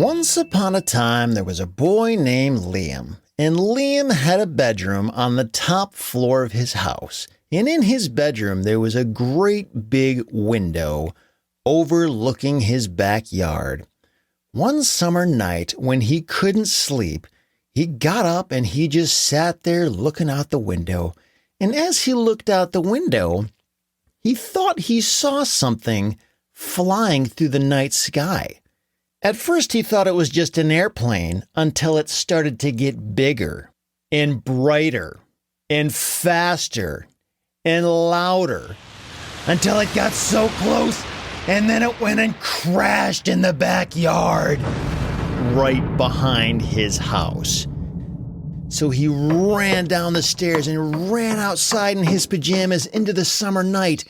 Once upon a time, there was a boy named Liam, and Liam had a bedroom on the top floor of his house. And in his bedroom, there was a great big window overlooking his backyard. One summer night, when he couldn't sleep, he got up and he just sat there looking out the window. And as he looked out the window, he thought he saw something flying through the night sky. At first, he thought it was just an airplane until it started to get bigger and brighter and faster and louder until it got so close and then it went and crashed in the backyard right behind his house. So he ran down the stairs and ran outside in his pajamas into the summer night,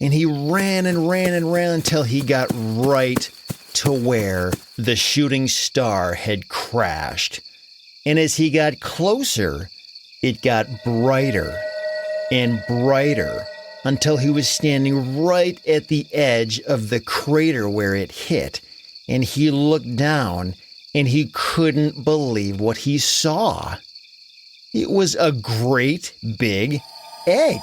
and he ran and ran and ran until he got right to where the shooting star had crashed. And as he got closer, it got brighter and brighter until he was standing right at the edge of the crater where it hit. And he looked down and he couldn't believe what he saw. It was a great big egg.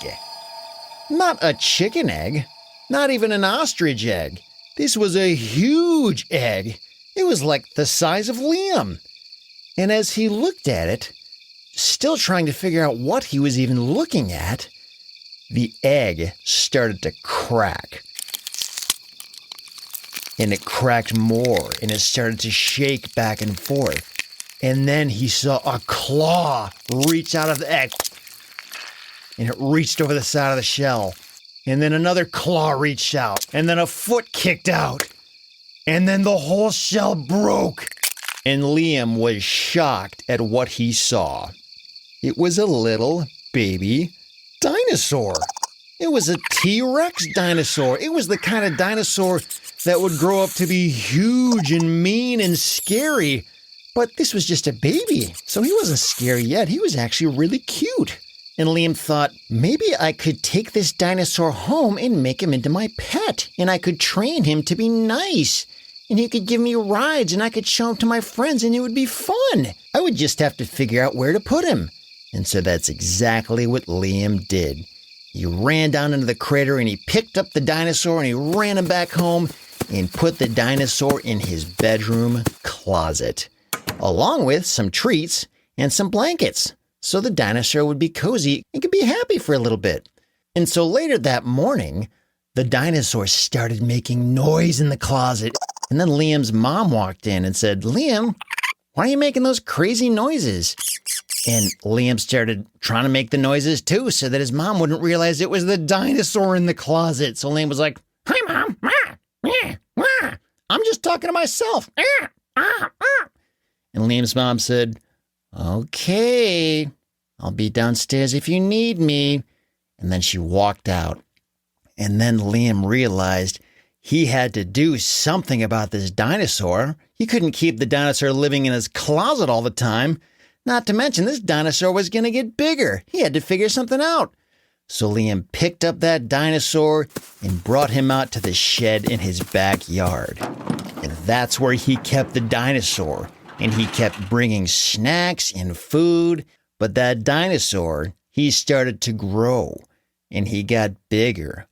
Not a chicken egg, not even an ostrich egg. This was a huge egg. It was like the size of Liam. And as he looked at it, still trying to figure out what he was even looking at, the egg started to crack. And it cracked more, and it started to shake back and forth. And then he saw a claw reach out of the egg, and it reached over the side of the shell. And then another claw reached out, and then a foot kicked out, and then the whole shell broke. And Liam was shocked at what he saw. It was a little baby dinosaur. It was a T-Rex dinosaur. It was the kind of dinosaur that would grow up to be huge and mean and scary. But this was just a baby, so he wasn't scary yet. He was actually really cute. And Liam thought, maybe I could take this dinosaur home and make him into my pet, and I could train him to be nice, and he could give me rides, and I could show him to my friends, and it would be fun. I would just have to figure out where to put him. And so that's exactly what Liam did. He ran down into the crater, and he picked up the dinosaur, and he ran him back home, and put the dinosaur in his bedroom closet, along with some treats and some blankets, so the dinosaur would be cozy and could be happy for a little bit. And so later that morning, the dinosaur started making noise in the closet. And then Liam's mom walked in and said, "Liam, why are you making those crazy noises?" And Liam started trying to make the noises too so that his mom wouldn't realize it was the dinosaur in the closet. So Liam was like, "Hi, Mom. I'm just talking to myself." And Liam's mom said, "Okay, I'll be downstairs if you need me." And then she walked out. And then Liam realized he had to do something about this dinosaur. He couldn't keep the dinosaur living in his closet all the time. Not to mention, this dinosaur was going to get bigger. He had to figure something out. So Liam picked up that dinosaur and brought him out to the shed in his backyard. And that's where he kept the dinosaur. And he kept bringing snacks and food. But that dinosaur, he started to grow. And he got bigger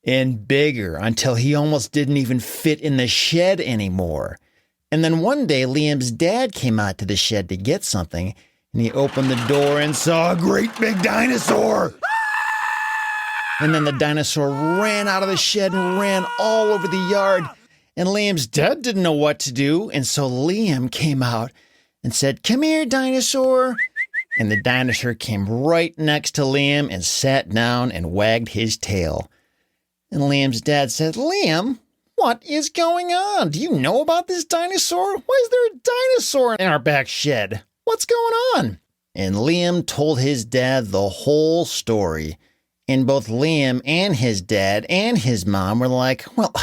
and bigger until he almost didn't even fit in the shed anymore. And then one day, Liam's dad came out to the shed to get something. And he opened the door and saw a great big dinosaur. And then the dinosaur ran out of the shed and ran all over the yard. And Liam's dad didn't know what to do. And so Liam came out and said, "Come here, dinosaur." And the dinosaur came right next to Liam and sat down and wagged his tail. And Liam's dad said, "Liam, what is going on? Do you know about this dinosaur? Why is there a dinosaur in our back shed? What's going on?" And Liam told his dad the whole story. And both Liam and his dad and his mom were like, "Well,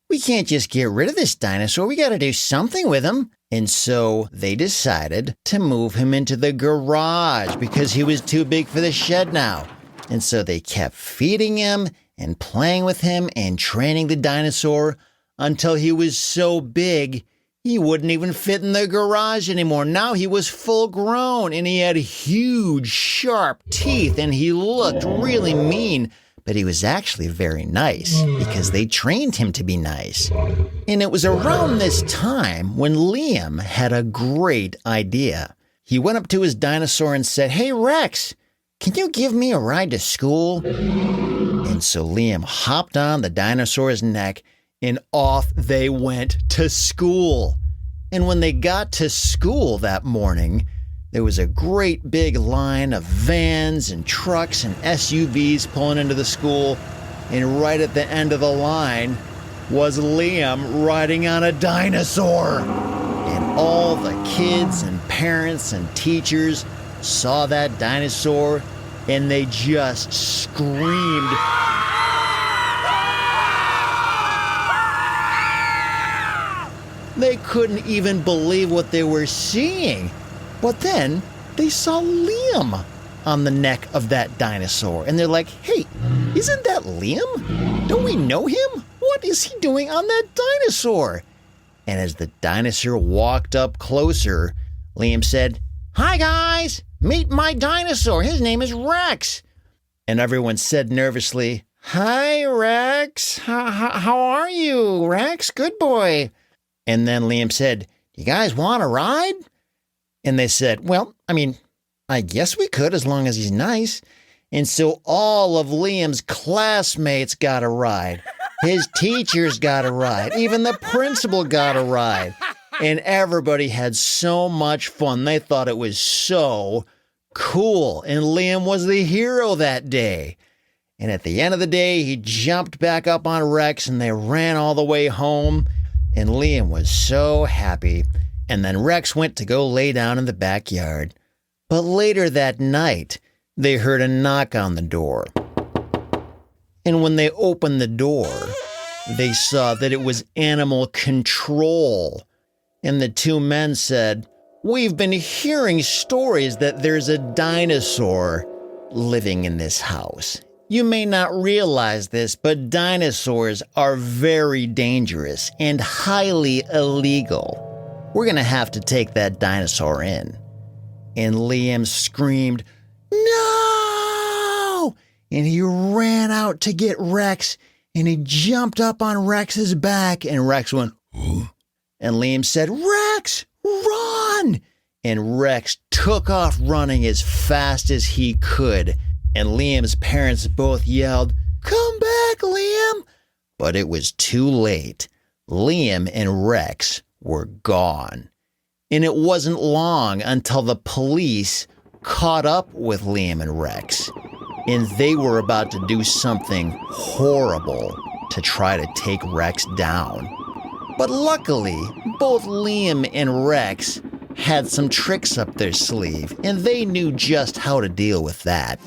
we can't just get rid of this dinosaur. We got to do something with him." And so they decided to move him into the garage because he was too big for the shed now. And so they kept feeding him and playing with him and training the dinosaur until he was so big He wouldn't even fit in the garage anymore. Now he was full grown and he had huge, sharp teeth and he looked really mean. But he was actually very nice because they trained him to be nice. And it was around this time when Liam had a great idea. He went up to his dinosaur and said, "Hey, Rex, can you give me a ride to school?" And so Liam hopped on the dinosaur's neck and off they went to school. And when they got to school that morning, there was a great big line of vans and trucks and SUVs pulling into the school. And right at the end of the line was Liam riding on a dinosaur. And all the kids and parents and teachers saw that dinosaur and they just screamed. They couldn't even believe what they were seeing. But then they saw Liam on the neck of that dinosaur. And they're like, "Hey, isn't that Liam? Don't we know him? What is he doing on that dinosaur?" And as the dinosaur walked up closer, Liam said, "Hi guys, meet my dinosaur. His name is Rex." And everyone said nervously, "Hi Rex, how are you, Rex? Good boy." And then Liam said, "You guys want a ride?" And they said, "Well, I guess we could as long as he's nice." And so all of Liam's classmates got a ride. His teachers got a ride. Even the principal got a ride. And everybody had so much fun. They thought it was so cool. And Liam was the hero that day. And at the end of the day, he jumped back up on Rex and they ran all the way home. And Liam was so happy. And then Rex went to go lay down in the backyard. But later that night, they heard a knock on the door. And when they opened the door, they saw that it was animal control. And the two men said, "We've been hearing stories that there's a dinosaur living in this house. You may not realize this, but dinosaurs are very dangerous and highly illegal. We're going to have to take that dinosaur in." And Liam screamed, "No!" And he ran out to get Rex, and he jumped up on Rex's back, and Rex went, "Huh?" And Liam said, "Rex, run!" And Rex took off running as fast as he could. And Liam's parents both yelled, "Come back, Liam!" But it was too late. Liam and Rex were gone. And it wasn't long until the police caught up with Liam and Rex. And they were about to do something horrible to try to take Rex down. But luckily, both Liam and Rex had some tricks up their sleeve, and they knew just how to deal with that.